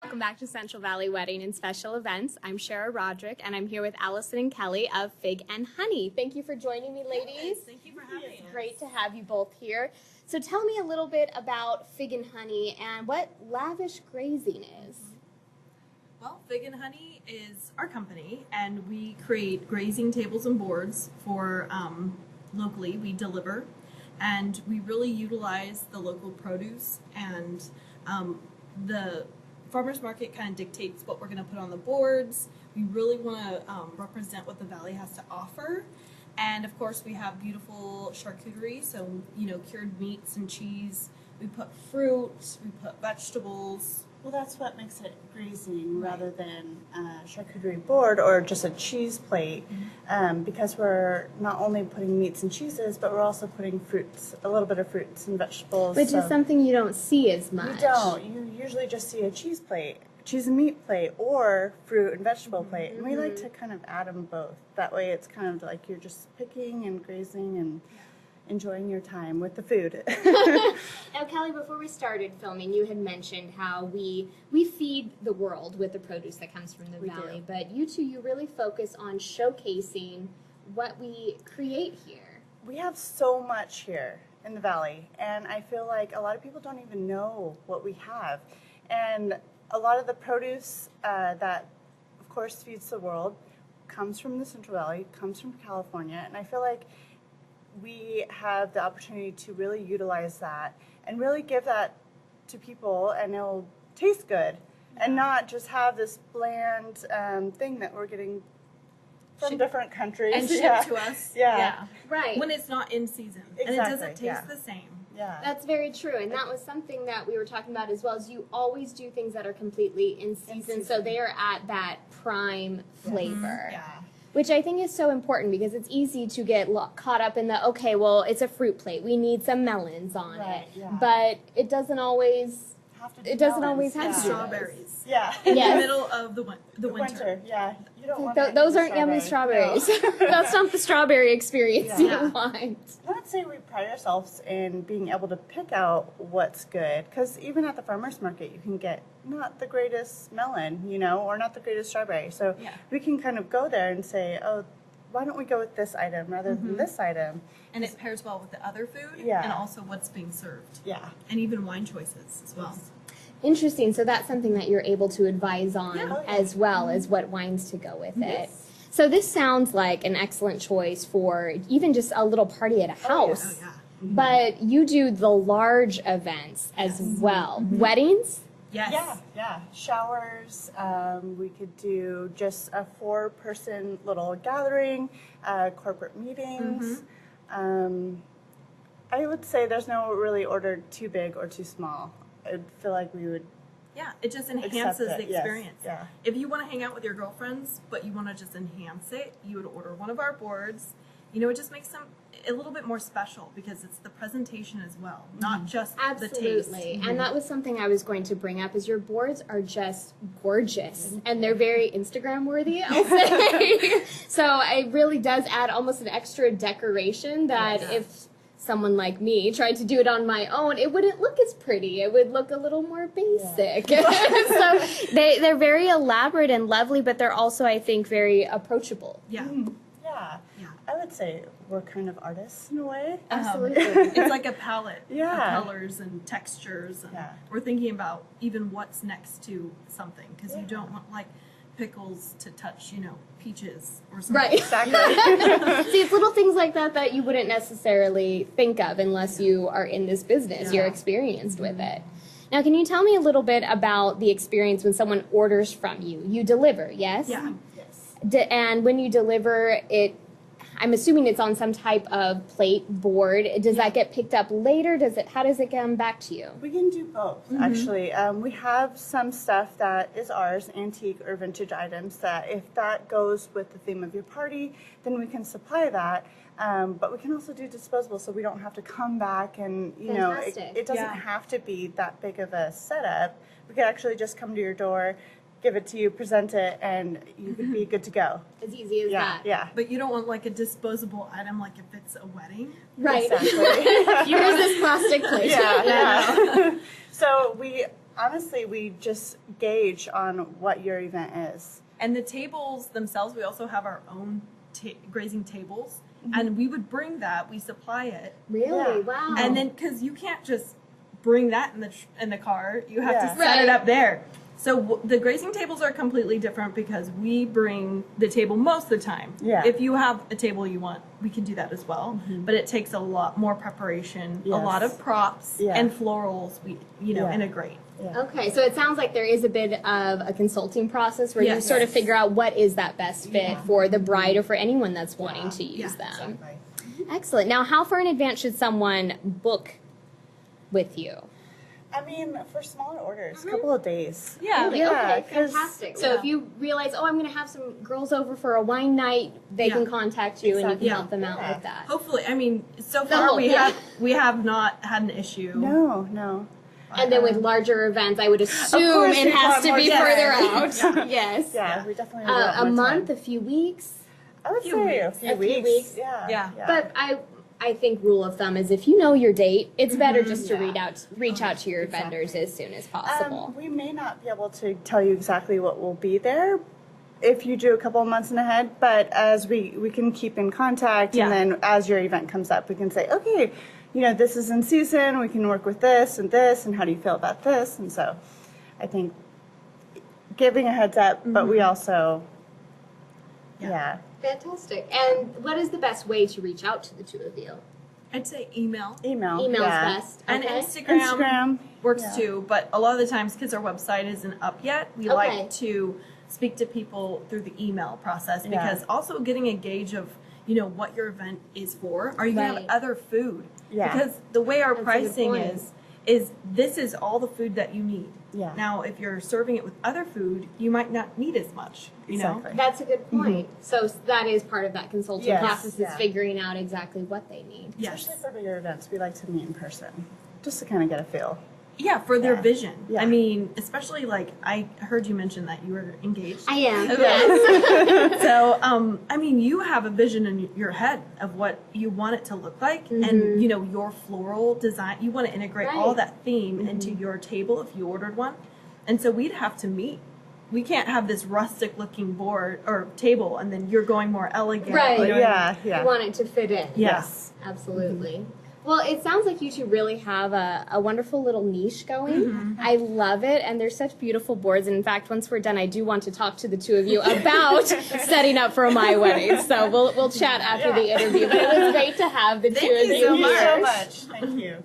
Welcome back to Central Valley Wedding and Special Events. I'm Shara Roderick, and I'm here with Allison and Kellie of Fig and Honey. Thank you for joining me, ladies. Yes, thank you for having us. Great to have you both here. So tell me a little bit about Fig and Honey and what Lavish Grazing is. Well, Fig and Honey is our company, and we create grazing tables and boards for locally. We deliver, and we really utilize the local produce, and the farmers market kind of dictates what we're going to put on the boards. We really want to represent what the valley has to offer. And of course we have beautiful charcuterie, so cured meats and cheese. We put fruit, we put vegetables. Well, that's what makes it grazing rather than a charcuterie board or just a cheese plate, because we're not only putting meats and cheeses, but we're also putting fruits, a little bit of fruits and vegetables. Which is something you don't see as much. You don't. You usually just see a cheese and meat plate, or fruit and vegetable plate. And we like to kind of add them both. That way it's kind of like you're just picking and grazing and enjoying your time with the food. Now, Kellie, before we started filming, you had mentioned how we feed the world with the produce that comes from the valley, but you two, you really focus on showcasing what we create here. We have so much here in the valley, and I feel like a lot of people don't even know what we have. And a lot of the produce that, of course, feeds the world comes from the Central Valley, comes from California, and I feel like we have the opportunity to really utilize that and really give that to people, and it'll taste good and not just have this bland thing that we're getting from different countries and shipped to us. Yeah. Right. When it's not in season. Exactly. And it doesn't taste the same. Yeah. That's very true, and that was something that we were talking about as well, is you always do things that are completely in season, so they are at that prime flavor. Yeah. Which I think is so important, because it's easy to get caught up in the, okay, well, it's a fruit plate, we need some melons on it, but it doesn't always have to And to strawberries. Yeah. In the middle of the winter. Yeah. You don't want those aren't yummy strawberries. No. That's not the strawberry experience you want. I would say we pride ourselves in being able to pick out what's good, because even at the farmer's market you can get not the greatest melon, or not the greatest strawberry. So we can kind of go there and say, oh, why don't we go with this item rather than this item? And it pairs well with the other food and also what's being served. Yeah. And even wine choices as well. Interesting. So that's something that you're able to advise on as well as what wines to go with it. So this sounds like an excellent choice for even just a little party at a house. Oh, yeah. But you do the large events as well. Weddings? Yes. Yeah. Showers. We could do just a 4-person little gathering, corporate meetings. I would say there's no really order too big or too small. I feel like we would. Yeah, it just enhances the experience. Yes. Yeah. If you want to hang out with your girlfriends, but you want to just enhance it, you would order one of our boards. It just makes them a little bit more special, because it's the presentation as well, not just the taste. And that was something I was going to bring up, is your boards are just gorgeous, and they're very Instagram worthy, I'll say. So it really does add almost an extra decoration that if someone like me tried to do it on my own, it wouldn't look as pretty. It would look a little more basic. So they're very elaborate and lovely, but they're also, I think, very approachable. Yeah. Yeah. I would say we're kind of artists in a way. Absolutely. It's like a palette of colors and textures. And we're thinking about even what's next to something, because you don't want pickles to touch, peaches or something. Right. Exactly. See, it's little things like that that you wouldn't necessarily think of unless you are in this business. You're experienced with it. Now, can you tell me a little bit about the experience when someone orders from you? You deliver, yes? Yeah. Yes. And when you deliver it, I'm assuming it's on some type of plate board. Does that get picked up later? How does it come back to you? We can do both, actually. We have some stuff that is ours, antique or vintage items, that if that goes with the theme of your party, then we can supply that. But we can also do disposable, so we don't have to come back and, it doesn't have to be that big of a setup. We could actually just come to your door, give it to you, present it, and you could be good to go. As easy as that. Yeah. But you don't want a disposable item if it's a wedding. Right. Exactly. Here's this plastic plate. Yeah. So we honestly, we just gauge on what your event is. And the tables themselves, we also have our own grazing tables, and we would bring that. We supply it. Really? Yeah. Wow. And then, because you can't just bring that in the car, you have Yeah. to set it up there. So the grazing tables are completely different because we bring the table most of the time. Yeah. If you have a table you want, we can do that as well. But it takes a lot more preparation, a lot of props Yeah. and florals. We Yeah. integrate. Yeah. Okay, so it sounds like there is a bit of a consulting process where you Yes. sort of figure out what is that best fit for the bride or for anyone that's wanting to use them. Exactly. Excellent. Now, how far in advance should someone book with you? I mean, for smaller orders, a couple of days. Yeah. Really? Yeah, Okay, 'cause- fantastic. So if you realize, oh, I'm going to have some girls over for a wine night, they can contact you and you can Exactly. help them out Yeah. with that. Hopefully, I mean, so The far whole- yeah. we have not had an issue. No. And then with larger events, I would assume course it we has want to more be time. further out. Yes. Yeah, we definitely want A more month, time. a few weeks. I would few say a weeks. few A few weeks. Yeah. But I think rule of thumb is if you know your date, it's better just to reach out to your vendors as soon as possible. We may not be able to tell you exactly what will be there if you do a couple of months in ahead, but as we can keep in contact, Yeah. and then as your event comes up, we can say, okay, this is in season, we can work with this, and how do you feel about this? And so I think giving a heads up, but we also, yeah. Fantastic. And what is the best way to reach out to the two of you? I'd say email. Email. Email's yeah. best. And Okay. Instagram works yeah. too, but a lot of the times because our website isn't up yet, we Okay. like to speak to people through the email process Yeah. because also getting a gauge of what your event is for. Are you gonna Right. have other food? Yeah. Because the way our That's a good pricing point. is this is all the food that you need. Yeah. Now, if you're serving it with other food, you might not need as much. Exactly. That's a good point. So that is part of that consulting Yes. process is Yeah. figuring out exactly what they need. Yes. Especially for bigger events, we like to meet in person, just to kind of get a feel. Yeah, for their Yeah. vision. Yeah. I mean, especially like I heard you mention that you were engaged. I am. Okay. Yes. So, I mean, you have a vision in your head of what you want it to look like, and your floral design. You want to integrate all Right. that theme into your table if you ordered one, and so we'd have to meet. We can't have this rustic-looking board or table, and then you're going more elegant. Right. you know what I mean? Yeah. You want it to fit in. Yes. Absolutely. Well, it sounds like you two really have a wonderful little niche going. I love it, and they're such beautiful boards. And in fact, once we're done, I do want to talk to the two of you about setting up for my wedding. So we'll chat after the interview. But it was great to have the two of you so here. much. Thank you so much. Thank you.